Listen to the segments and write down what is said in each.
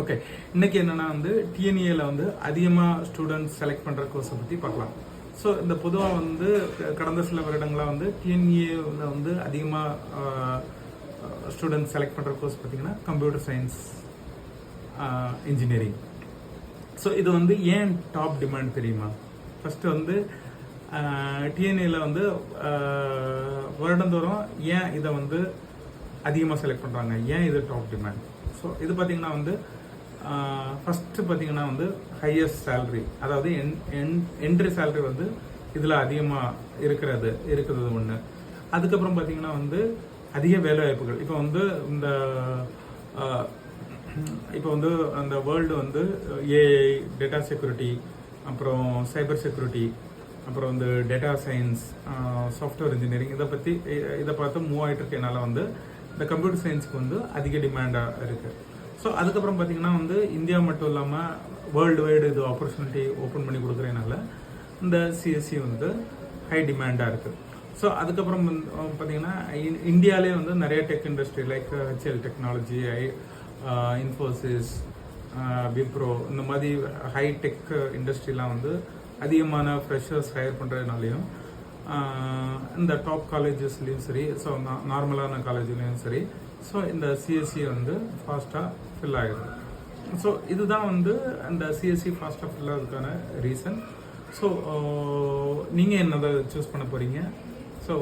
Okay, இன்னைக்கு என்னன்னா வந்து டிஎன்ஏல வந்து அதிகமாக ஸ்டூடெண்ட்ஸ் செலக்ட் பண்ணுற கோர்ஸை பற்றி பார்க்கலாம். ஸோ இந்த பொதுவாக வந்து கடந்த சில வருடங்களாக வந்து டிஎன்ஏல வந்து அதிகமாக ஸ்டூடெண்ட்ஸ் செலக்ட் பண்ணுற கோர்ஸ் பார்த்தீங்கன்னா கம்ப்யூட்டர் சயின்ஸ் இன்ஜினியரிங். ஸோ இது வந்து ஏன் டாப் டிமாண்ட் தெரியுமா? ஃபஸ்ட்டு வந்து டிஎன்ஏல வந்து வருடந்தோறும் ஏன் இதை வந்து அதிகமாக செலக்ட் பண்ணுறாங்க, ஏன் இது டாப் டிமாண்ட்? ஸோ இது பார்த்தீங்கன்னா வந்து ஃபஸ்ட்டு பார்த்தீங்கன்னா வந்து ஹையஸ்ட் சேலரி, அதாவது என்ட்ரி சேலரி வந்து இதில் அதிகமாக இருக்கிறது ஒன்று. அதுக்கப்புறம் பார்த்தீங்கன்னா வந்து அதிக வேலை வாய்ப்புகள். இப்போ வந்து அந்த வேர்ல்டு வந்து ஏஐ, டேட்டா செக்யூரிட்டி, அப்புறம் சைபர் செக்யூரிட்டி, அப்புறம் வந்து டேட்டா சயின்ஸ், சாஃப்ட்வேர் இன்ஜினியரிங் இதை பார்த்து மூவ் ஆகிட்டு இருக்கனால வந்து இந்த கம்ப்யூட்டர் சயின்ஸுக்கு வந்து அதிக டிமாண்டாக இருக்குது. ஸோ அதுக்கப்புறம் பார்த்தீங்கன்னா வந்து இந்தியா மட்டும் இல்லாமல் வேர்ல்டு வைடு இது ஆப்பர்ச்சுனிட்டி ஓப்பன் பண்ணி கொடுக்குறதுனால இந்த சிஎஸ்சி வந்து ஹை டிமாண்டாக இருக்குது. ஸோ அதுக்கப்புறம் வந்து பார்த்தீங்கன்னா இந்தியாவிலே வந்து நிறைய tech industry like HCL technology, Infosys, Wipro, இந்த மாதிரி ஹை டெக் இண்டஸ்ட்ரிலாம் வந்து அதிகமான ஃப்ரெஷர்ஸ் ஹையர் பண்ணுறதுனாலையும் இந்த டாப் காலேஜஸ்லேயும் சரி, ஸோ நார்மலான காலேஜ்லேயும் சரி, ஸோ இந்த சிஎஸ்சி வந்து ஃபாஸ்ட்டாக ஃபில் ஆகிடுது. ஸோ இதுதான் வந்து அந்த சிஎஸ்சி ஃபாஸ்ட்டாக ஃபில் ஆகிறதுக்கான ரீசன். ஸோ நீங்கள் என்னதை சூஸ் பண்ண போகிறீங்க? So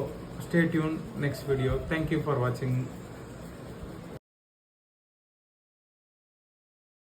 stay tune next video. Thank you for வாட்சிங்.